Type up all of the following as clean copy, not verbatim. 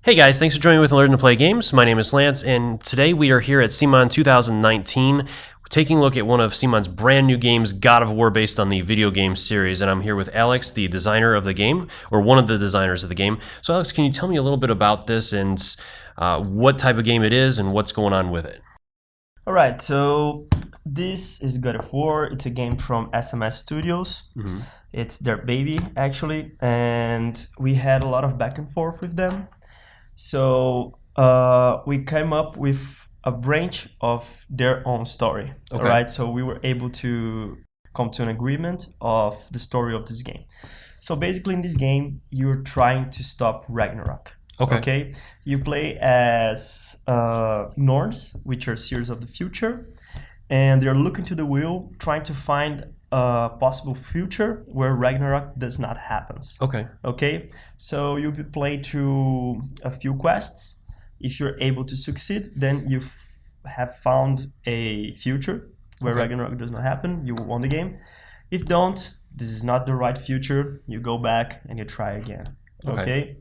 Hey guys, thanks for joining me with Learn to Play Games. My name is Lance, and today we are here at CMON 2019, taking a look at one of CMON's brand new games, God of War, based on the video game series. And I'm here with Alex, the designer of the game, or one of the designers of the game. So Alex, can you tell me a little bit about this and what type of game it is and what's going on with it? Alright, so this is God of War. It's a game from SMS Studios. It's their baby, actually, and we had a lot of back and forth with them. So we came up with a branch of their own story. Okay. Alright, so we were able to come to an agreement of the story of this game. So basically in this game, you're trying to stop Ragnarok. Okay. You play as Norns, which are seers of the future, and they're looking to the wheel, trying to find a possible future where Ragnarok does not happen. Okay. So you'll be played through a few quests. If you're able to succeed, then you have found a future where Ragnarok does not happen. You won the game. If don't, this is not the right future. You go back and you try again. Okay.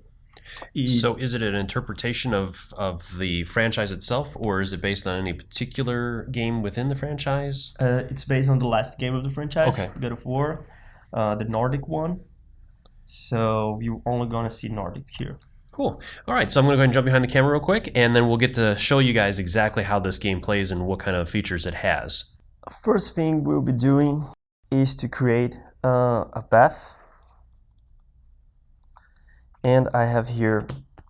So is it an interpretation of the franchise itself, or is it based on any particular game within the franchise? It's based on the last game of the franchise, Okay. God of War, the Nordic one. So you're only going to see Nordic here. Cool. All right, so I'm going to go ahead and jump behind the camera real quick, and then we'll get to show you guys exactly how this game plays and what kind of features it has. First thing we'll be doing is to create a path. And I have here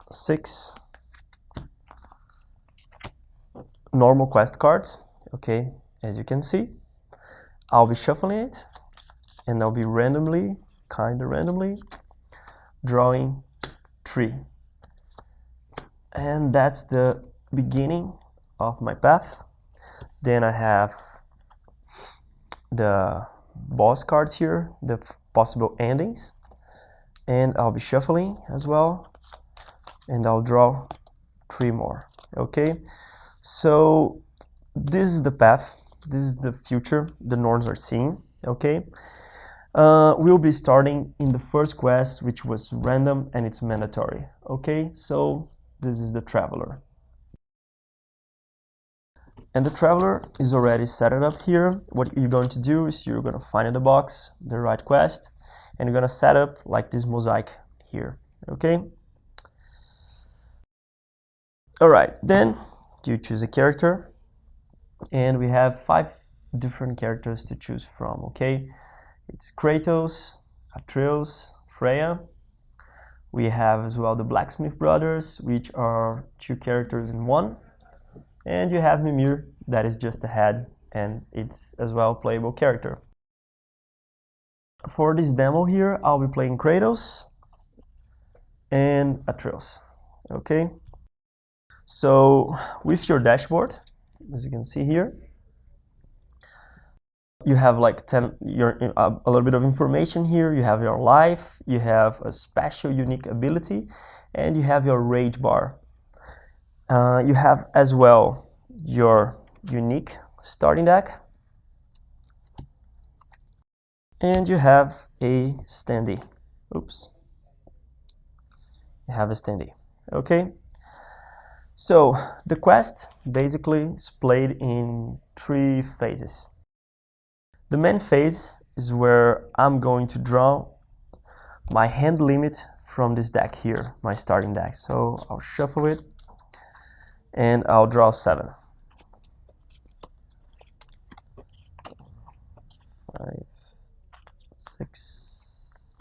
6 normal quest cards, okay, as you can see. I'll be shuffling it, and I'll be kinda randomly, drawing 3. And that's the beginning of my path. Then I have the boss cards here, the possible endings. And I'll be shuffling as well, and I'll draw 3 more. Okay, so this is the path, this is the future the Norns are seeing. Okay, we'll be starting in the first quest, which was random and it's mandatory. Okay, so this is the Traveler, and the Traveler is already set it up here. What you're going to do is you're going to find in the box the right quest, and you're gonna set up like this mosaic here, okay? All right, then you choose a character, and we have 5 different characters to choose from, okay? It's Kratos, Atreus, Freya. We have as well the Blacksmith Brothers, which are 2 characters in 1. And you have Mimir, that is just a head, and it's as well a playable character. For this demo here, I'll be playing Kratos and Atreus, okay? So with your dashboard, as you can see here, you have like a little bit of information here. You have your life, you have a special unique ability, and you have your rage bar. You have as well your unique starting deck, and you have a standee. Oops. You have a standee. Okay. So the quest basically is played in 3 phases. The main phase is where I'm going to draw my hand limit from this deck here, my starting deck. So I'll shuffle it and I'll draw 7. 5, 6,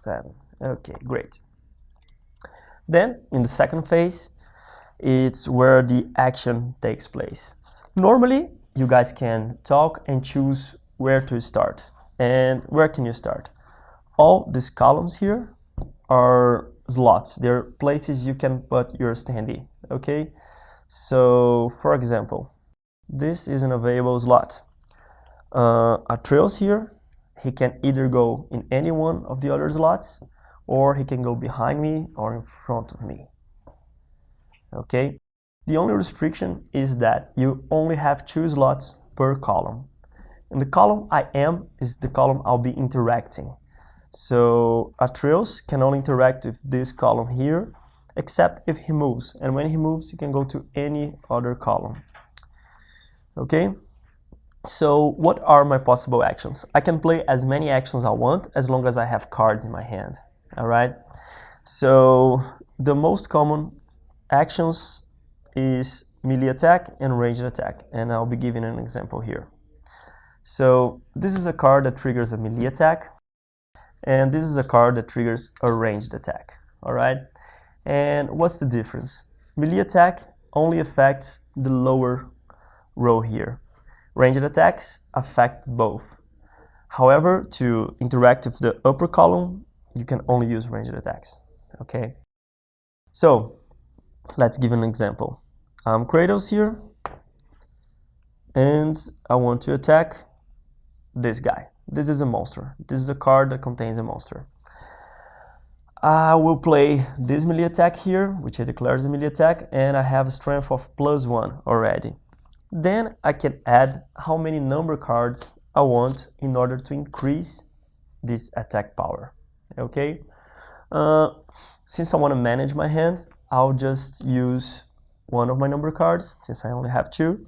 7. Okay, great. Then in the second phase, it's where the action takes place. Normally, you guys can talk and choose where to start. And where can you start? All these columns here are slots. They're places you can put your standee. Okay, so for example, this is an available slot. Atreus here, he can either go in any one of the other slots, or he can go behind me or in front of me. Okay, the only restriction is that you only have 2 slots per column. And the column I am is the column I'll be interacting. So Atreus can only interact with this column here, except if he moves. And when he moves, you can go to any other column. Okay? So what are my possible actions? I can play as many actions I want as long as I have cards in my hand. All right? So the most common actions is melee attack and ranged attack, and I'll be giving an example here. So this is a card that triggers a melee attack, and this is a card that triggers a ranged attack. All right? And what's the difference? Melee attack only affects the lower row here. Ranged attacks affect both. However, to interact with the upper column, you can only use ranged attacks. Okay? So let's give an example. I'm Kratos here, and I want to attack this guy. This is a monster. This is a card that contains a monster. I will play this melee attack here, which I declare as a melee attack, and I have a strength of +1 already. Then I can add how many number cards I want in order to increase this attack power. Okay? Since I want to manage my hand, I'll just use one of my number cards, since I only have 2,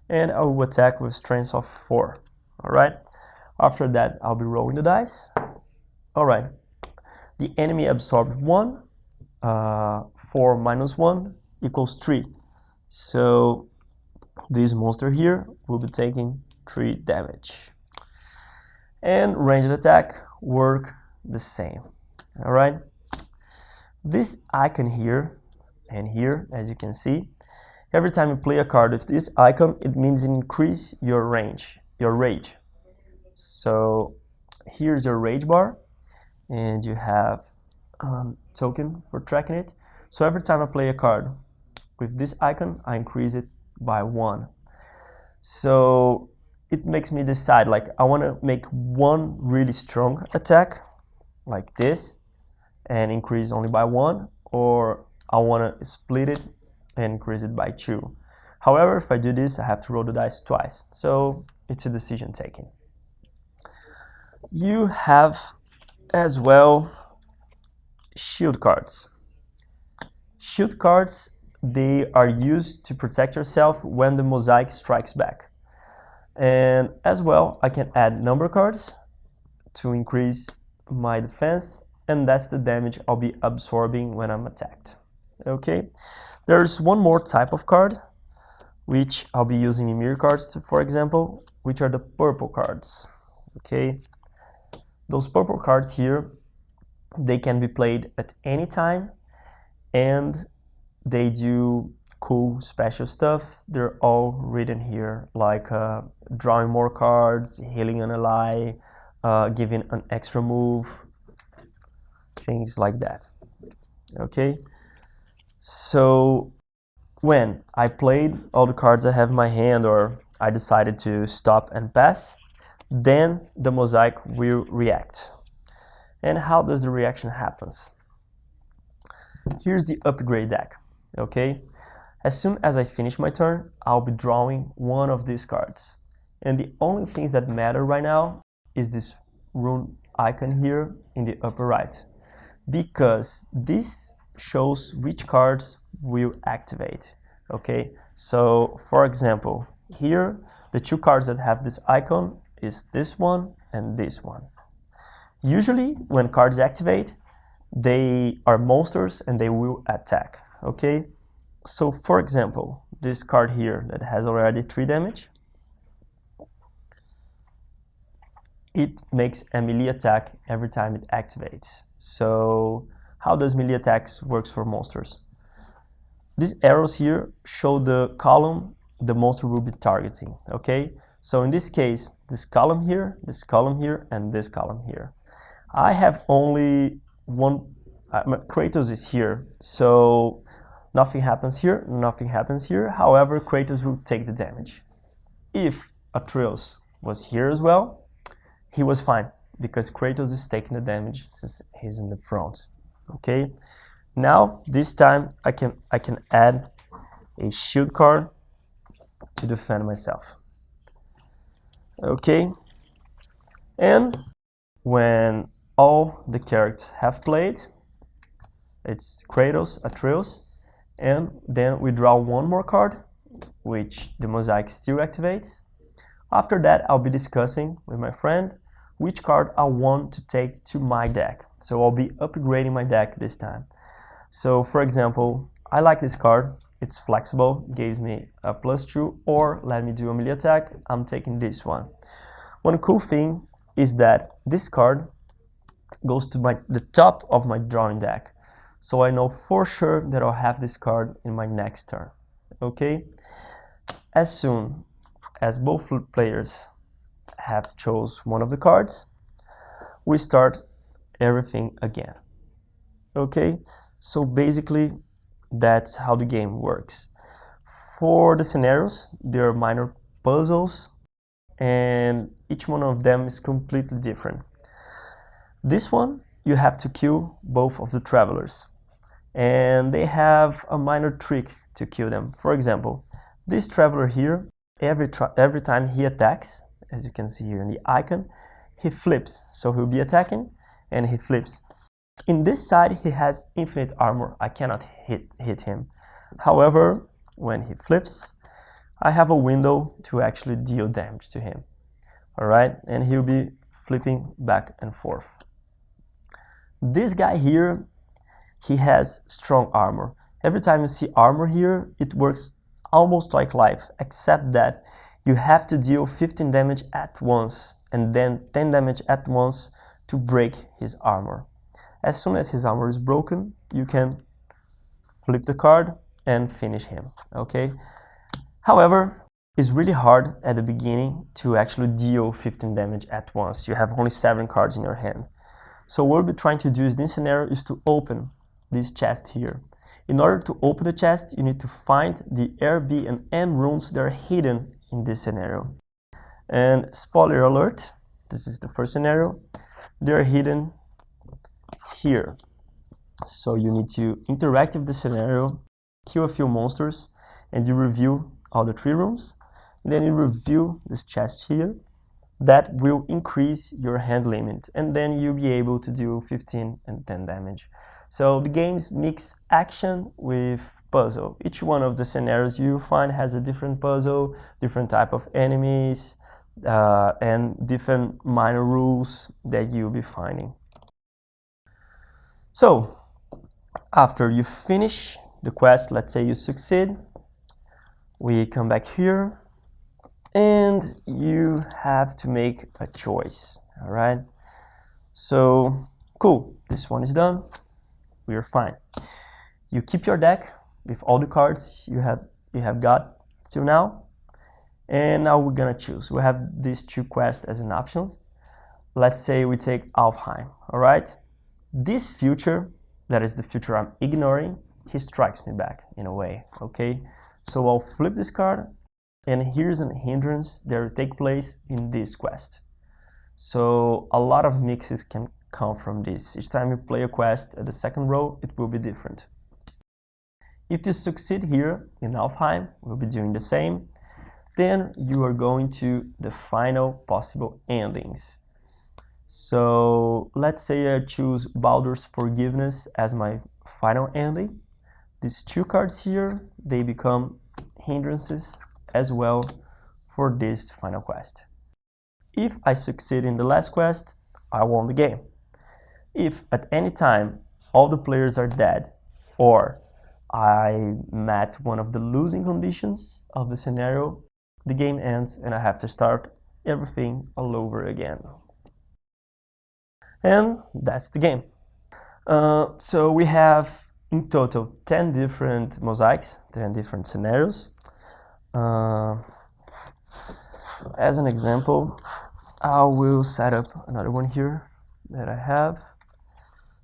and I will attack with strength of 4. Alright? After that, I'll be rolling the dice. Alright. The enemy absorbed 1. 4 minus 1 equals 3. So this monster here will be taking 3 damage. And ranged attack work the same. Alright? This icon here and here, as you can see, every time you play a card with this icon, it means increase your range, your rage. So here's your rage bar, and you have token for tracking it. So every time I play a card with this icon, I increase it by 1. So it makes me decide, like, I want to make one really strong attack, like this, and increase only by 1, or I want to split it and increase it by 2. However, if I do this, I have to roll the dice twice. So it's a decision taking. You have as well shield cards. Shield cards, they are used to protect yourself when the mosaic strikes back. And as well, I can add number cards to increase my defense, and that's the damage I'll be absorbing when I'm attacked. Okay, there's one more type of card, which I'll be using in mirror cards, for example, which are the purple cards. Okay, those purple cards here, they can be played at any time, and they do cool special stuff. They're all written here, like drawing more cards, healing an ally, giving an extra move, things like that. Okay, so when I played all the cards I have in my hand, or I decided to stop and pass, then the mosaic will react. And how does the reaction happen? Here's the upgrade deck. Okay, as soon as I finish my turn, I'll be drawing one of these cards. And the only things that matter right now is this rune icon here in the upper right, because this shows which cards will activate. Okay, so for example, here the 2 cards that have this icon is this one and this one. Usually when cards activate, they are monsters and they will attack. Okay, so for example, this card here that has already 3 damage, it makes a melee attack every time it activates. So how does melee attacks works for monsters? These arrows here show the column the monster will be targeting. Okay, so in this case, this column here, and this column here. I have only one. Kratos is here, so nothing happens here, nothing happens here. However, Kratos will take the damage. If Atreus was here as well, he was fine, because Kratos is taking the damage since he's in the front. Okay, now this time I can add a shield card to defend myself. Okay, and when all the characters have played, it's Kratos, Atreus, and then we draw one more card, which the mosaic still activates. After that, I'll be discussing with my friend which card I want to take to my deck. So I'll be upgrading my deck this time. So for example, I like this card. It's flexible, gives me a +2, or let me do a melee attack. I'm taking this one. One cool thing is that this card goes to the top of my drawing deck. So I know for sure that I'll have this card in my next turn. Okay? As soon as both players have chose one of the cards, we start everything again. Okay? So basically, that's how the game works. For the scenarios, there are minor puzzles, and each one of them is completely different. This one, you have to kill both of the travelers, and they have a minor trick to kill them. For example, this traveler here, every time he attacks, as you can see here in the icon, he flips. So he'll be attacking, and he flips. In this side, he has infinite armor. I cannot hit him. However, when he flips, I have a window to actually deal damage to him. Alright, and he'll be flipping back and forth. This guy here, he has strong armor. Every time you see armor here, it works almost like life, except that you have to deal 15 damage at once, and then 10 damage at once to break his armor. As soon as his armor is broken, you can flip the card and finish him, okay? However, it's really hard at the beginning to actually deal 15 damage at once. You have only 7 cards in your hand. So what we'll be trying to do in this scenario is to open this chest here. In order to open the chest, you need to find the R, B, and M runes that are hidden in this scenario. And spoiler alert, this is the first scenario, they're hidden here. So you need to interact with the scenario, kill a few monsters, and you review all the 3 rooms. Then you review this chest here. That will increase your hand limit, and then you'll be able to do 15 and 10 damage. So the games mix action with puzzle. Each one of the scenarios you find has a different puzzle, different type of enemies, and different minor rules that you'll be finding. So, after you finish the quest, let's say you succeed, we come back here, and you have to make a choice, all right? So, cool, this one is done, we are fine. You keep your deck with all the cards you have got till now, and now we're gonna choose. We have these 2 quests as an option. Let's say we take Alfheim, all right? This future, that is the future I'm ignoring, he strikes me back in a way, okay? So I'll flip this card, and here's a hindrance that will take place in this quest. So a lot of mixes can come from this. Each time you play a quest at the second row, it will be different. If you succeed here in Alfheim, we'll be doing the same. Then you are going to the final possible endings. So let's say I choose Baldur's Forgiveness as my final ending. These 2 cards here, they become hindrances as well for this final quest. If I succeed in the last quest, I won the game. If at any time all the players are dead, or I met one of the losing conditions of the scenario, the game ends and I have to start everything all over again. And that's the game. So we have in total 10 different mosaics, 10 different scenarios. As an example, I will set up another one here that I have,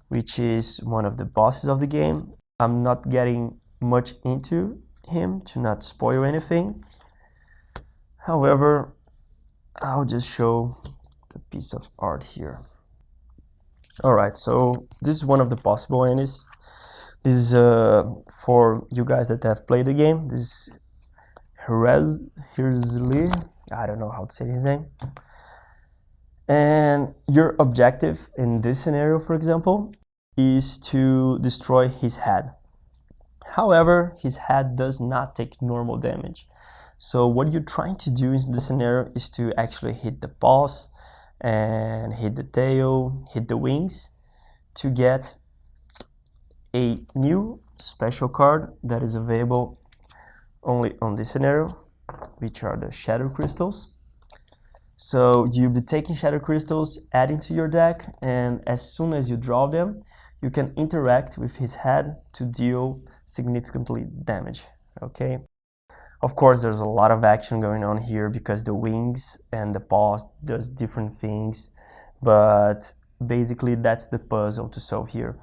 which is one of the bosses of the game. I'm not getting much into him to not spoil anything. However, I'll just show the piece of art here. Alright, so this is one of the possible enemies. This is for you guys that have played the game. This is Herzli, I don't know how to say his name. And your objective in this scenario, for example, is to destroy his head. However, his head does not take normal damage. So what you're trying to do in this scenario is to actually hit the paws and hit the tail, hit the wings to get a new special card that is available only on this scenario, which are the shadow crystals. So you'll be taking shadow crystals, adding to your deck, and as soon as you draw them, you can interact with his head to deal significantly damage, okay? Of course, there's a lot of action going on here because the wings and the paws does different things, but basically that's the puzzle to solve here.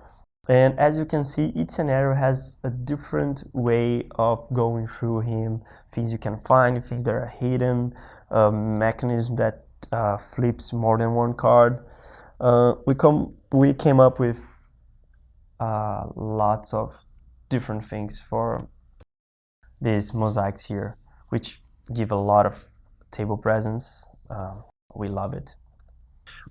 And as you can see, each scenario has a different way of going through him, things you can find, things that are hidden, a mechanism that flips more than one card. We came up with lots of different things for these mosaics here, which give a lot of table presence. We love it.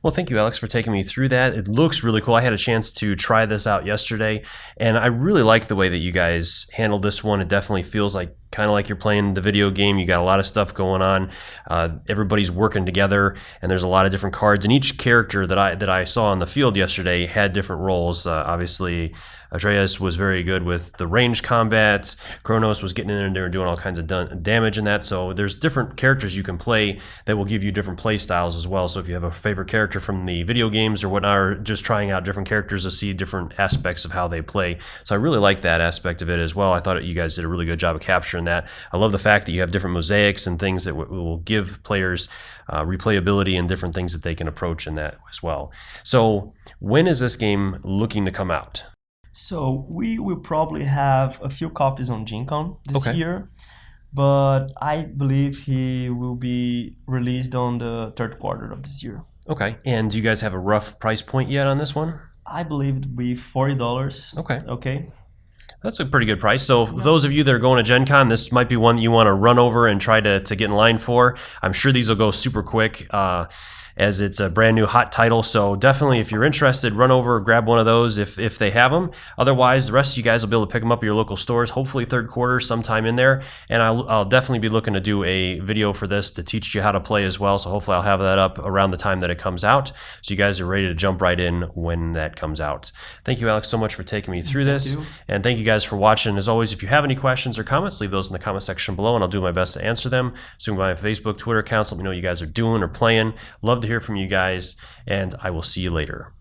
Well, thank you, Alex, for taking me through that. It looks really cool. I had a chance to try this out yesterday, and I really like the way that you guys handled this one. It definitely feels like kind of like you're playing the video game. You got a lot of stuff going on. Everybody's working together, and there's a lot of different cards. And each character that I saw on the field yesterday had different roles. Obviously, Atreus was very good with the range combats. Kronos was getting in there and doing all kinds of damage in that. So there's different characters you can play that will give you different play styles as well. So if you have a favorite character from the video games or whatnot, or just trying out different characters to see different aspects of how they play. So I really like that aspect of it as well. I thought you guys did a really good job of capturing that. I love the fact that you have different mosaics and things that will give players replayability and different things that they can approach in that as well. So when is this game looking to come out? So we will probably have a few copies on Gen-Con this Okay. year, but I believe he will be released on the third quarter of this year. Okay. And do you guys have a rough price point yet on this one? I believe it will be $40. Okay. Okay. That's a pretty good price. So for those of you that are going to Gen Con, this might be one that you want to run over and try to get in line for. I'm sure these will go super quick as it's a brand new hot title. So definitely if you're interested, run over, grab one of those if they have them. Otherwise, the rest of you guys will be able to pick them up at your local stores, hopefully third quarter sometime in there. And I'll definitely be looking to do a video for this to teach you how to play as well. So hopefully I'll have that up around the time that it comes out. So you guys are ready to jump right in when that comes out. Thank you, Alex, so much for taking me through this. And thank you guys for watching. As always, if you have any questions or comments, leave those in the comment section below and I'll do my best to answer them. So my Facebook, Twitter accounts, let me know what you guys are doing or playing. Love to hear from you guys, and I will see you later.